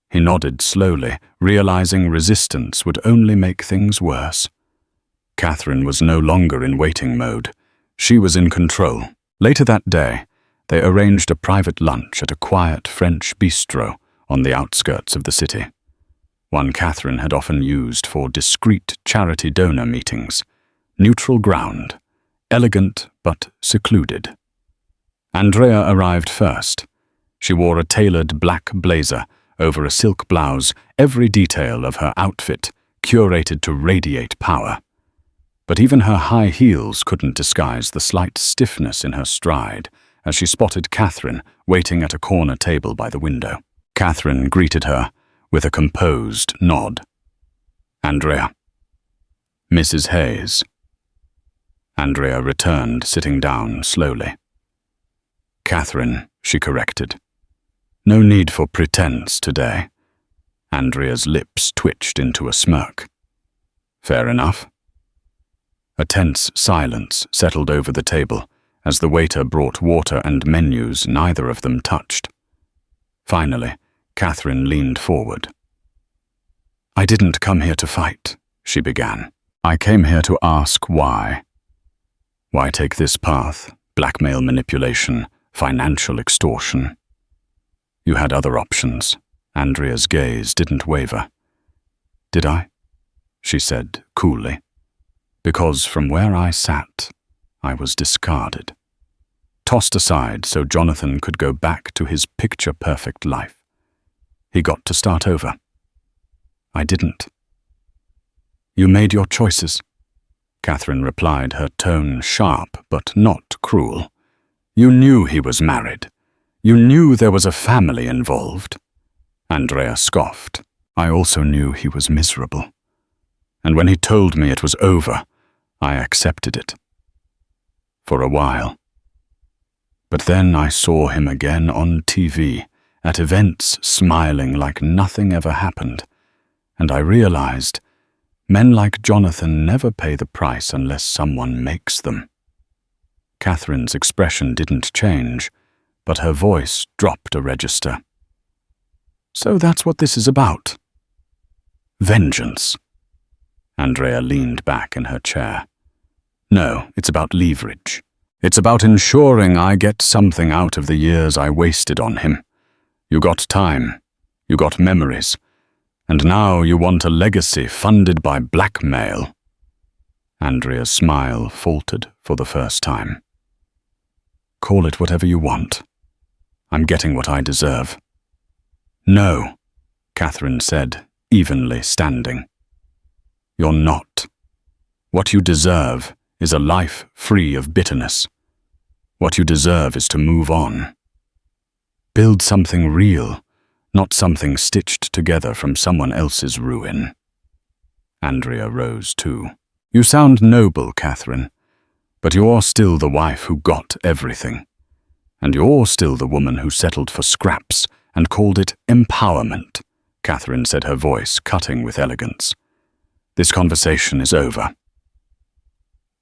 He nodded slowly, realizing resistance would only make things worse. Catherine was no longer in waiting mode. She was in control. Later that day, they arranged a private lunch at a quiet French bistro on the outskirts of the city, one Catherine had often used for discreet charity donor meetings, neutral ground, elegant but secluded. Andrea arrived first. She wore a tailored black blazer over a silk blouse, every detail of her outfit curated to radiate power. But even her high heels couldn't disguise the slight stiffness in her stride as she spotted Catherine waiting at a corner table by the window. Catherine greeted her with a composed nod. Andrea. Mrs. Hayes. Andrea returned, sitting down slowly. Catherine, she corrected. No need for pretense today. Andrea's lips twitched into a smirk. Fair enough. A tense silence settled over the table as the waiter brought water and menus neither of them touched. Finally, Catherine leaned forward. I didn't come here to fight, she began. I came here to ask why. Why take this path? Blackmail, manipulation, financial extortion. You had other options. Andrea's gaze didn't waver. Did I? She said coolly. Because from where I sat, I was discarded. Tossed aside so Jonathan could go back to his picture-perfect life. He got to start over. I didn't. You made your choices, Catherine replied, her tone sharp but not cruel. You knew he was married. You knew there was a family involved. Andrea scoffed. I also knew he was miserable. And when he told me it was over, I accepted it. For a while. But then I saw him again on TV, at events smiling like nothing ever happened, and I realized men like Jonathan never pay the price unless someone makes them. Catherine's expression didn't change, but her voice dropped a register. So that's what this is about. Vengeance. Andrea leaned back in her chair. No, it's about leverage. It's about ensuring I get something out of the years I wasted on him. You got time. You got memories. And now you want a legacy funded by blackmail." Andrea's smile faltered for the first time. "Call it whatever you want. I'm getting what I deserve." "No," Catherine said, evenly standing. "You're not. What you deserve is a life free of bitterness. What you deserve is to move on. Build something real, not something stitched together from someone else's ruin." Andrea rose too. "You sound noble, Catherine, but you're still the wife who got everything. And you're still the woman who settled for scraps and called it empowerment," Catherine said, her voice cutting with elegance. "This conversation is over."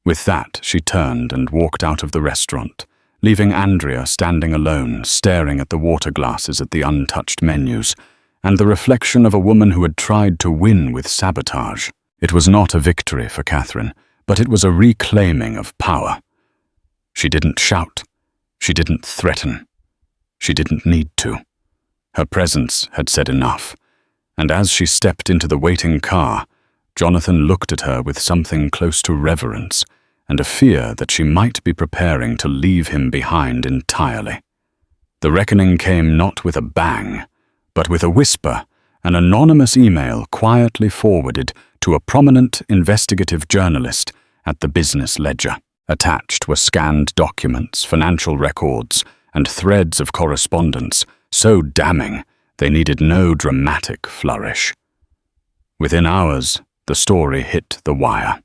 With that, she turned and walked out of the restaurant, leaving Andrea standing alone, staring at the water glasses at the untouched menus, and the reflection of a woman who had tried to win with sabotage. It was not a victory for Catherine, but it was a reclaiming of power. She didn't shout. She didn't threaten. She didn't need to. Her presence had said enough, and as she stepped into the waiting car, Jonathan looked at her with something close to reverence and a fear that she might be preparing to leave him behind entirely. The reckoning came not with a bang, but with a whisper, an anonymous email quietly forwarded to a prominent investigative journalist at the Business Ledger. Attached were scanned documents, financial records, and threads of correspondence so damning they needed no dramatic flourish. Within hours, the story hit the wire.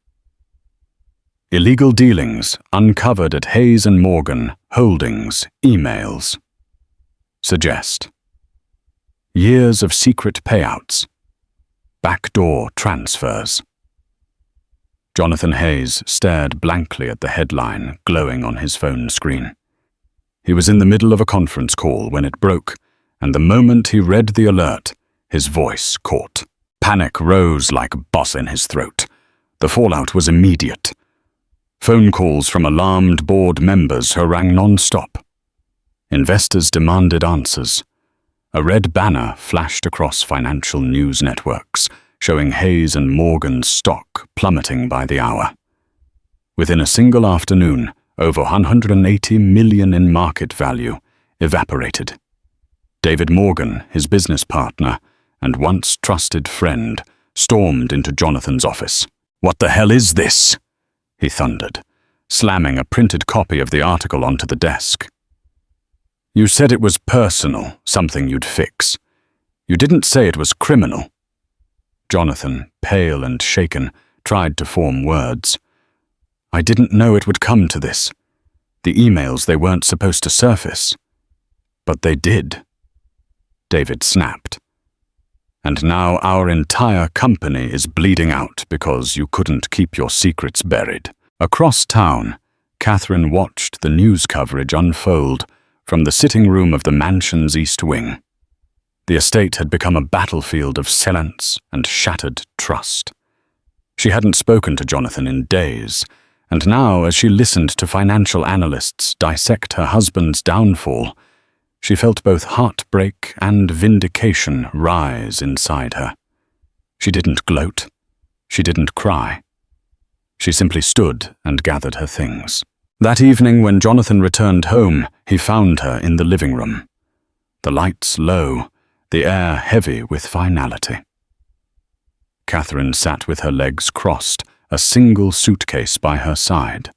Illegal dealings uncovered at Hayes & Morgan Holdings emails. Suggest. Years of secret payouts. Backdoor transfers. Jonathan Hayes stared blankly at the headline glowing on his phone screen. He was in the middle of a conference call when it broke, and the moment he read the alert, his voice caught. Panic rose like boss in his throat. The fallout was immediate. Phone calls from alarmed board members harangued non-stop. Investors demanded answers. A red banner flashed across financial news networks, showing Hayes & Morgan's stock plummeting by the hour. Within a single afternoon, over $180 million in market value evaporated. David Morgan, his business partner and once trusted friend, stormed into Jonathan's office. "What the hell is this?" he thundered, slamming a printed copy of the article onto the desk. "You said it was personal, something you'd fix. You didn't say it was criminal." Jonathan, pale and shaken, tried to form words. "I didn't know it would come to this. The emails, they weren't supposed to surface. But they did." David snapped. "And now our entire company is bleeding out because you couldn't keep your secrets buried." Across town, Catherine watched the news coverage unfold from the sitting room of the mansion's East Wing. The estate had become a battlefield of silence and shattered trust. She hadn't spoken to Jonathan in days, and now, as she listened to financial analysts dissect her husband's downfall, she felt both heartbreak and vindication rise inside her. She didn't gloat. She didn't cry. She simply stood and gathered her things. That evening, when Jonathan returned home, he found her in the living room. The lights low, the air heavy with finality. Catherine sat with her legs crossed, a single suitcase by her side.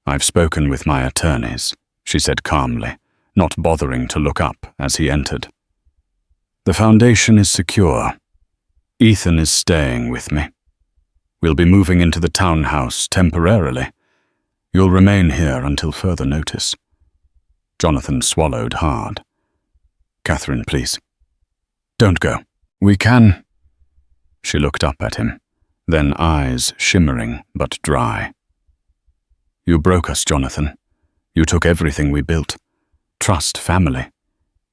"I've spoken with my attorneys," she said calmly, not bothering to look up as he entered. "The foundation is secure. Ethan is staying with me. We'll be moving into the townhouse temporarily. You'll remain here until further notice." Jonathan swallowed hard. "Catherine, please. Don't go. We can—" She looked up at him, then eyes shimmering but dry. "You broke us, Jonathan. You took everything we built. Trust, family,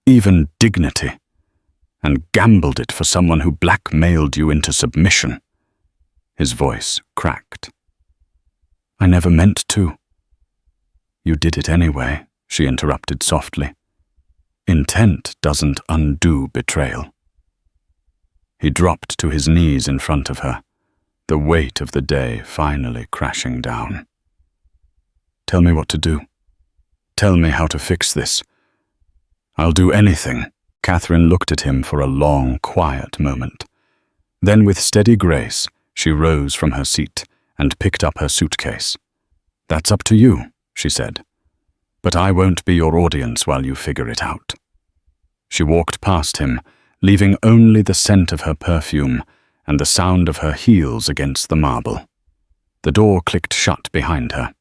even dignity, and gambled it for someone who blackmailed you into submission." His voice cracked. "I never meant to." "You did it anyway," she interrupted softly. "Intent doesn't undo betrayal." He dropped to his knees in front of her, the weight of the day finally crashing down. "Tell me what to do. Tell me how to fix this. I'll do anything." Catherine looked at him for a long, quiet moment. Then with steady grace, she rose from her seat and picked up her suitcase. "That's up to you," she said. "But I won't be your audience while you figure it out." She walked past him, leaving only the scent of her perfume and the sound of her heels against the marble. The door clicked shut behind her.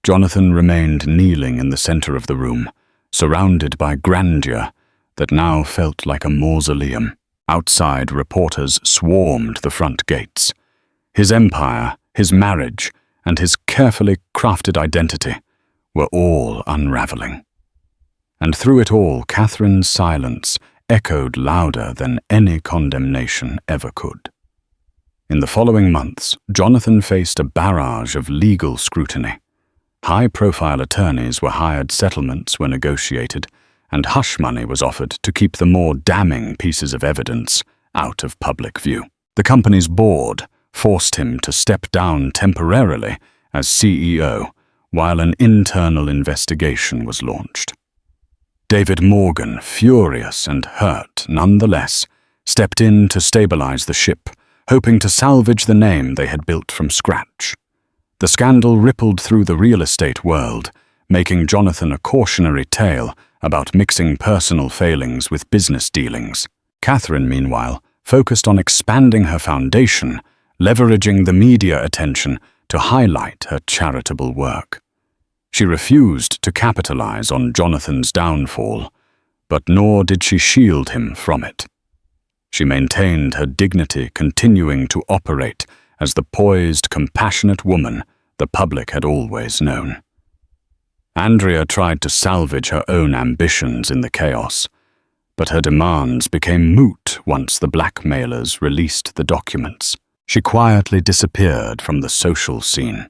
Jonathan remained kneeling in the center of the room, surrounded by grandeur that now felt like a mausoleum. Outside, reporters swarmed the front gates. His empire, his marriage, and his carefully crafted identity were all unraveling. And through it all, Catherine's silence echoed louder than any condemnation ever could. In the following months, Jonathan faced a barrage of legal scrutiny. High-profile attorneys were hired, settlements were negotiated, and hush money was offered to keep the more damning pieces of evidence out of public view. The company's board forced him to step down temporarily as CEO while an internal investigation was launched. David Morgan, furious and hurt nonetheless, stepped in to stabilize the ship, hoping to salvage the name they had built from scratch. The scandal rippled through the real estate world, making Jonathan a cautionary tale about mixing personal failings with business dealings. Catherine, meanwhile, focused on expanding her foundation, leveraging the media attention to highlight her charitable work. She refused to capitalize on Jonathan's downfall, but nor did she shield him from it. She maintained her dignity, continuing to operate as the poised, compassionate woman the public had always known. Andrea tried to salvage her own ambitions in the chaos, but her demands became moot once the blackmailers released the documents. She quietly disappeared from the social scene.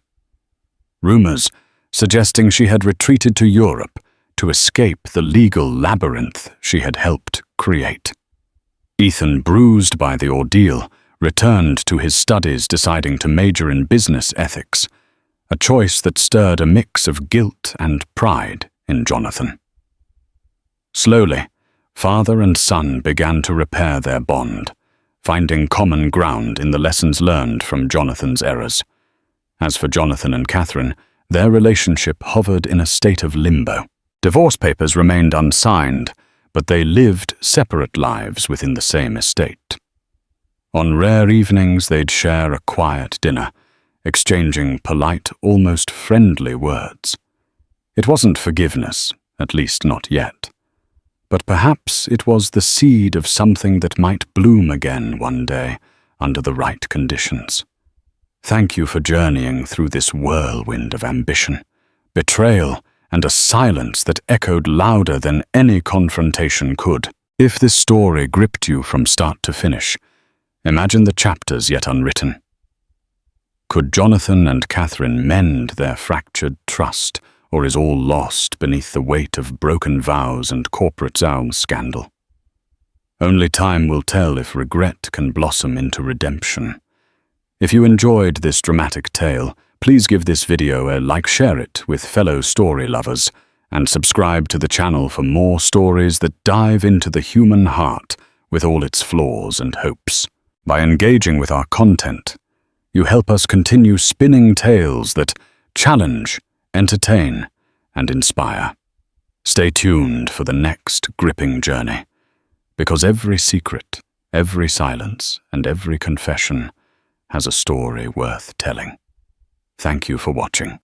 Rumors suggesting she had retreated to Europe to escape the legal labyrinth she had helped create. Ethan, bruised by the ordeal, returned to his studies, deciding to major in business ethics, a choice that stirred a mix of guilt and pride in Jonathan. Slowly, father and son began to repair their bond, finding common ground in the lessons learned from Jonathan's errors. As for Jonathan and Catherine, their relationship hovered in a state of limbo. Divorce papers remained unsigned, but they lived separate lives within the same estate. On rare evenings, they'd share a quiet dinner, exchanging polite, almost friendly words. It wasn't forgiveness, at least not yet. But perhaps it was the seed of something that might bloom again one day under the right conditions. Thank you for journeying through this whirlwind of ambition, betrayal, and a silence that echoed louder than any confrontation could. If this story gripped you from start to finish, imagine the chapters yet unwritten. Could Jonathan and Catherine mend their fractured trust, or is all lost beneath the weight of broken vows and corporate scandal? Only time will tell if regret can blossom into redemption. If you enjoyed this dramatic tale, please give this video a like, share it with fellow story lovers, and subscribe to the channel for more stories that dive into the human heart with all its flaws and hopes. By engaging with our content, you help us continue spinning tales that challenge, entertain, and inspire. Stay tuned for the next gripping journey, because every secret, every silence, and every confession has a story worth telling. Thank you for watching.